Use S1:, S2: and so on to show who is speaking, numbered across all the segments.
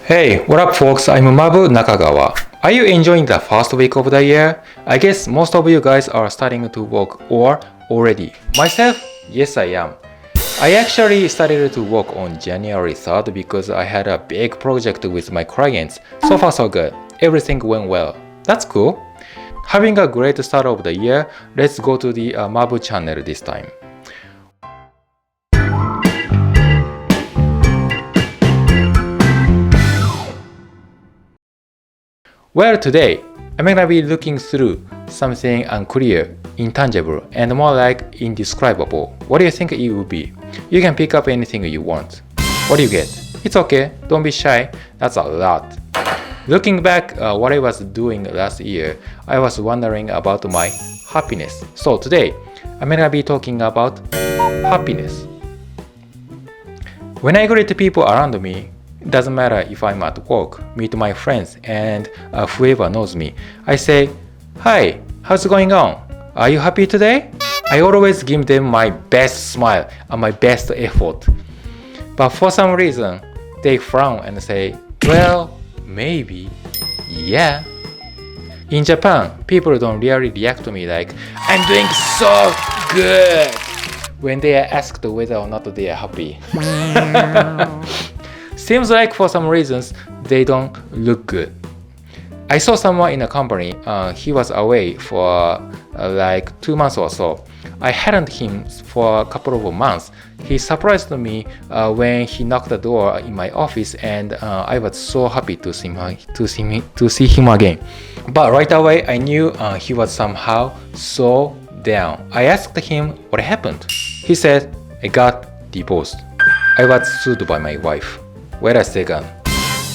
S1: Hey, what up folks? I'm Mabu Nakagawa. Are you enjoying the first week of the year? I guess most of you guys are starting to work or already. Myself? Yes, I am. I actually started to work on January 3rd because I had a big project with my clients. So far so good. Everything went well. That's cool. Having a great start of the year, let's go to the Mabu channel this time. Well, today, I'm gonna be looking through something unclear, intangible, and more like indescribable. What do you think it would be? You can pick up anything you want. What do you get? It's okay, don't be shy, that's a lot. Looking back what I was doing last year, I was wondering about my happiness. So today, I'm gonna be talking about happiness. When I greet people around me, it doesn't matter if I'm at work, meet my friends, and whoever knows me. I say, "Hi, how's it going on? Are you happy today?" I always give them my best smile and my best effort. But for some reason, they frown and say, "Well, maybe, yeah." In Japan, people don't really react to me like, "I'm doing so good," when they are asked whether or not they are happy. Seems like for some reasons they don't look good. I saw someone in a company, he was away for like 2 months or so. I hadn't him for a couple of months. He surprised me when he knocked the door in my office, and I was so happy to see him again. But right away I knew he was somehow so down. I asked him what happened. He said, "I got divorced. I was sued by my wife." Wait a second.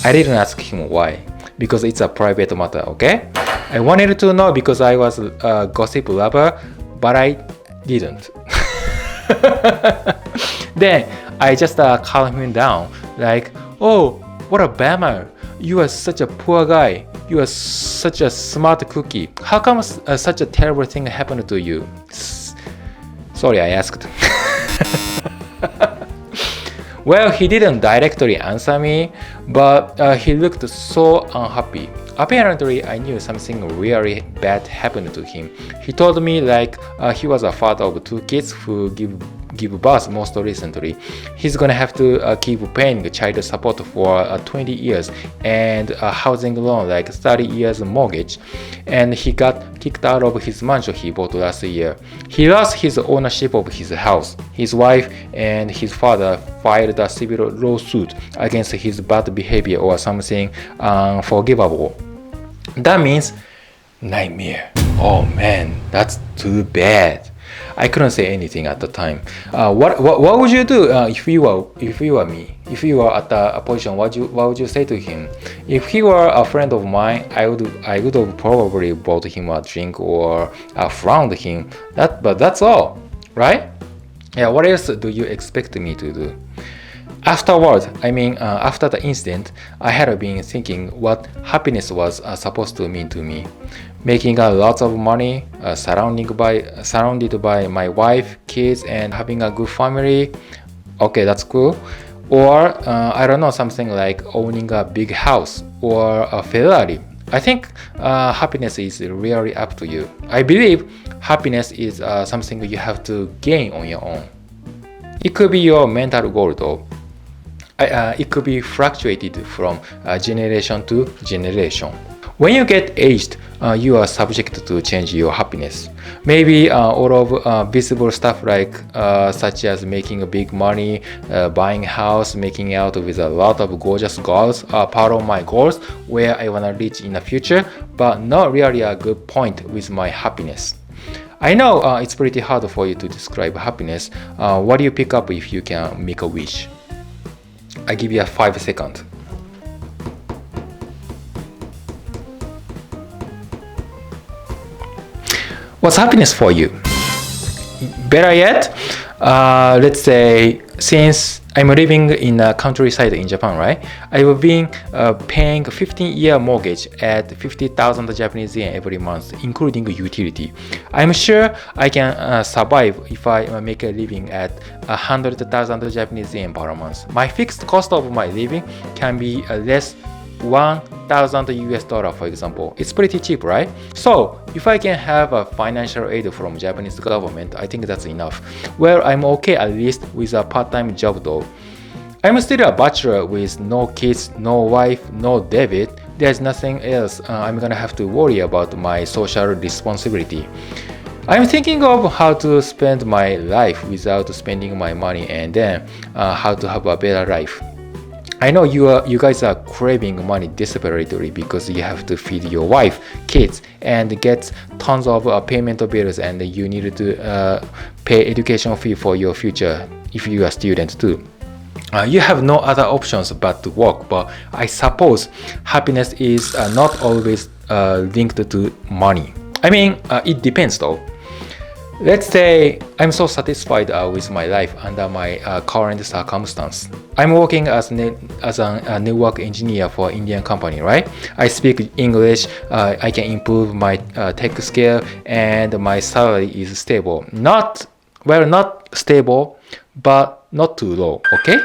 S1: I didn't ask him why, because it's a private matter, okay? I wanted to know because I was a gossip lover, but I didn't. Then I just calmed him down, like, "Oh, what a bummer. You are such a poor guy. You are such a smart cookie. How come such a terrible thing happened to you?" Sorry, I asked. Well, he didn't directly answer me, but he looked so unhappy. Apparently, I knew something really bad happened to him. He told me like he was a father of 2 kids who give birth most recently. He's gonna have to keep paying child support for 20 years and a housing loan like 30 years mortgage. And he got kicked out of his mansion he bought last year. He lost his ownership of his house. His wife and his father filed a civil lawsuit against his bad behavior or something unforgivable. That means nightmare. Oh man, that's too bad. I couldn't say anything at the time. What would you do if you were me? If you were at a position, what would you say to him? If he were a friend of mine, I would have probably bought him a drink or frowned him. But that's all, right? Yeah. What else do you expect me to do? Afterward, after the incident, I had been thinking what happiness was supposed to mean to me. Making a lot of money, surrounded by my wife, kids, and having a good family. Okay, that's cool. Or I don't know, something like owning a big house or a Ferrari. I think happiness is really up to you. I believe happiness is something you have to gain on your own. It could be your mental goal though. It could be fluctuated from generation to generation. When you get aged, you are subject to change your happiness. Maybe all of visible stuff like such as making big money, buying a house, making out with a lot of gorgeous girls are part of my goals where I want to reach in the future, but not really a good point with my happiness. I know it's pretty hard for you to describe happiness. What do you pick up if you can make a wish? I give you 5 seconds. What's happiness for you? Better yet, let's say since I'm living in a countryside in Japan, right? I've been paying a 15-year mortgage at 50,000 Japanese yen every month, including utility. I'm sure I can survive if I make a living at 100,000 Japanese yen per month. My fixed cost of my living can be less 1,000 US dollar, for example. It's pretty cheap, right? So if I can have a financial aid from Japanese government, I think that's enough. Well, I'm okay at least with a part-time job though. I'm still a bachelor with no kids, no wife, no debit. There's nothing else I'm gonna have to worry about my social responsibility. I'm thinking of how to spend my life without spending my money, and then how to have a better life. I know you guys are craving money desperately because you have to feed your wife, kids, and get tons of payment bills, and you need to pay education fee for your future if you are a student too. You have no other options but to work, but I suppose happiness is not always linked to money. I mean, it depends though. Let's say I'm so satisfied with my life under my current circumstance. I'm working as a network engineer for an Indian company, right? I speak English, I can improve my tech skill, and my salary is stable. Not stable, but not too low, okay?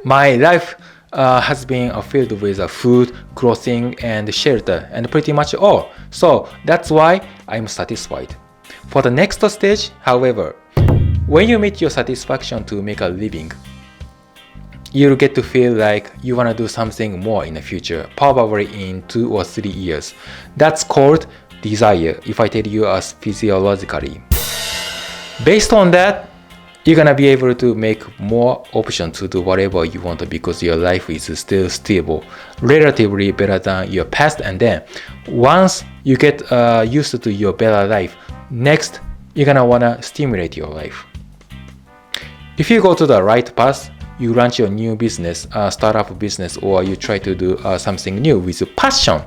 S1: My life has been filled with food, clothing, and shelter, and pretty much all. So that's why I'm satisfied. For the next stage, however, when you meet your satisfaction to make a living, you'll get to feel like you want to do something more in the future, probably in 2 or 3 years. That's called desire, if I tell you as physiologically. Based on that, you're gonna be able to make more options to do whatever you want because your life is still stable, relatively better than your past. And then once you get used to your better life, next you're gonna wanna stimulate your life. If you go to the right path, you launch your new business, startup business, or you try to do something new with passion.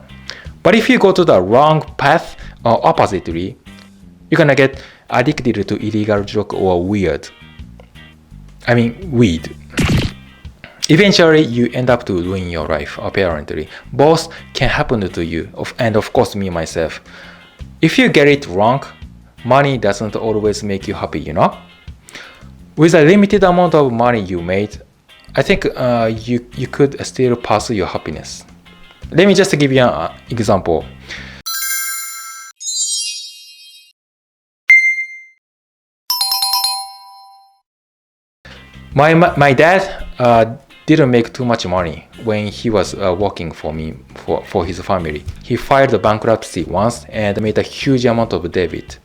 S1: But if you go to the wrong path, or oppositely, you're gonna get addicted to illegal drug or weed. Eventually, you end up to ruin your life, apparently. Both can happen to you, and of course me myself. If you get it wrong, money doesn't always make you happy, you know? With a limited amount of money you made, I think you could still pursue your happiness. Let me just give you an example. My dad didn't make too much money when he was working for me for his family. He filed bankruptcy once and made a huge amount of debt.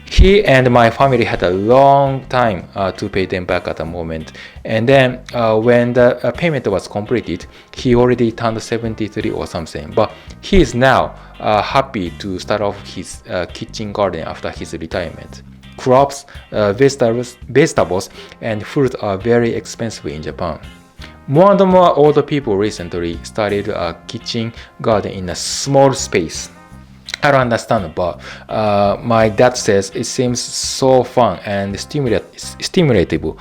S1: He and my family had a long time to pay them back at the moment. And then when the payment was completed, he already turned 73 or something. But he is now happy to start off his kitchen garden after his retirement. Crops, vegetables, and fruit are very expensive in Japan. More and more older people recently started a kitchen garden in a small space. I don't understand, but my dad says it seems so fun and stimulative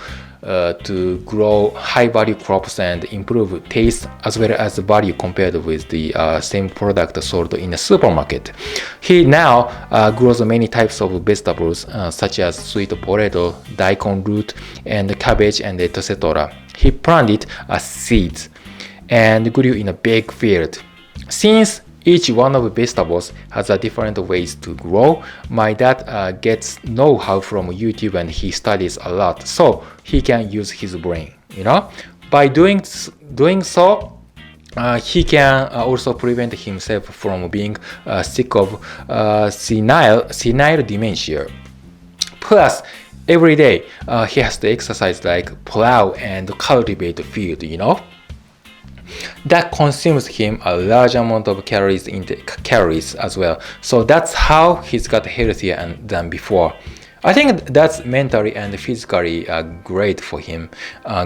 S1: to grow high-value crops and improve taste as well as value compared with the same product sold in a supermarket. He now grows many types of vegetables such as sweet potato, daikon root, and cabbage, and etc. He planted seeds and grew in a big field. Since each one of the vegetables has a different ways to grow, my dad gets know-how from YouTube and he studies a lot, so he can use his brain. By doing so, he can also prevent himself from being sick of senile dementia. Plus, every day he has to exercise like plow and cultivate the field. That consumes him a large amount of calories as well. So that's how he's got healthier than before. I think that's mentally and physically great for him.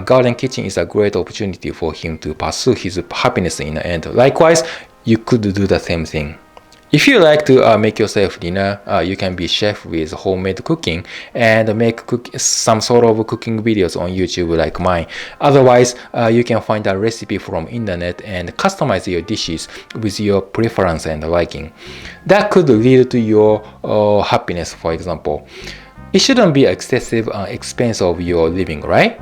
S1: Garden kitchen is a great opportunity for him to pursue his happiness in the end. Likewise, you could do the same thing. If you like to make yourself dinner, you can be chef with homemade cooking and make some sort of cooking videos on YouTube like mine. Otherwise, you can find a recipe from internet and customize your dishes with your preference and liking. That could lead to your happiness, for example. It shouldn't be excessive expense of your living, right?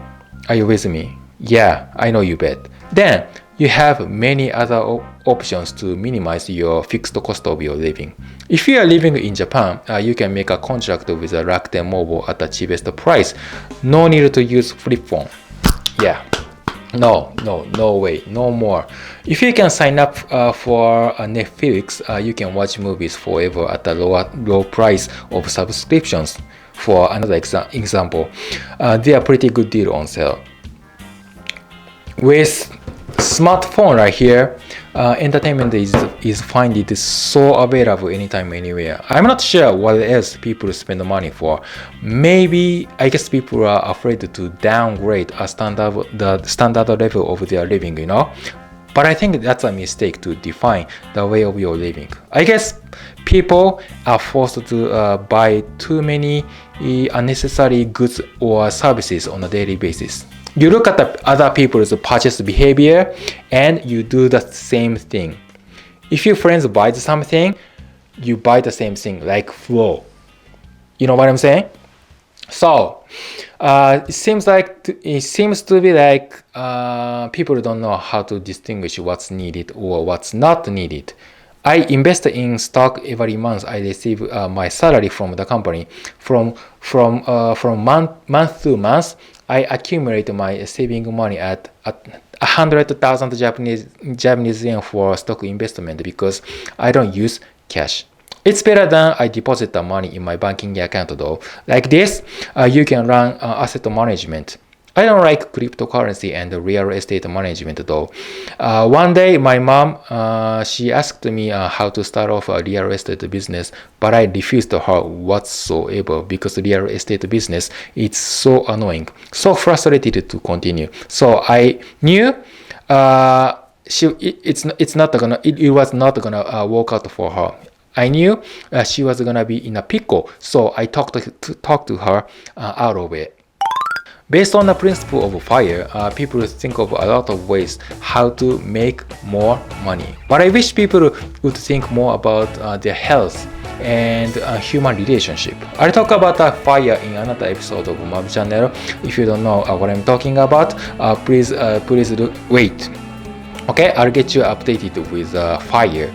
S1: Are you with me? Yeah, I know you bet. Then you have many other options to minimize your fixed cost of your living. If you are living in Japan, you can make a contract with a Rakuten Mobile at the cheapest price. No need to use flip phone. Yeah. No way, no more. If you can sign up for Netflix, you can watch movies forever at a low price of subscriptions. For another example, they are pretty good deal on sale. With smartphone right here, entertainment is find it so available anytime, anywhere. I'm not sure what else people spend money for. Maybe I guess people are afraid to downgrade the standard level of their living, you know. But I think that's a mistake to define the way of your living. I guess people are forced to buy too many unnecessary goods or services on a daily basis. You look at the other people's purchase behavior and you do the same thing. If your friends buy something, you buy the same thing, like flow. You know what I'm saying? So it seems to be like people don't know how to distinguish what's needed or what's not needed. I invest in stock every month. I receive my salary from the company. From month to month, I accumulate my saving money at 100,000 Japanese yen for stock investment because I don't use cash. It's better than I deposit the money in my banking account though. Like this, you can run asset management. I don't like cryptocurrency and real estate management though. One day my mom, she asked me how to start off a real estate business, but I refused her whatsoever because real estate business is so annoying, so frustrated to continue. So I knew it was not gonna work out for her. I knew she was gonna be in a pickle, so I talked to her out of it. Based on the principle of fire, people think of a lot of ways how to make more money. But I wish people would think more about their health and human relationship. I'll talk about fire in another episode of Mabu channel. If you don't know what I'm talking about, please wait. Okay, I'll get you updated with fire.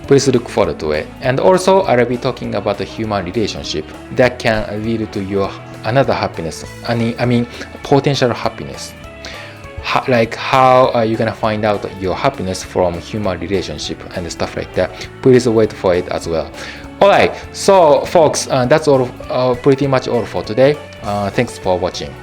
S1: Please look forward to it. And also, I'll be talking about the human relationship that can lead to your another happiness. I mean potential happiness. Like how you're gonna find out your happiness from human relationship and stuff like that. Please wait for it as well. Alright, so folks, that's all pretty much all for today. Thanks for watching.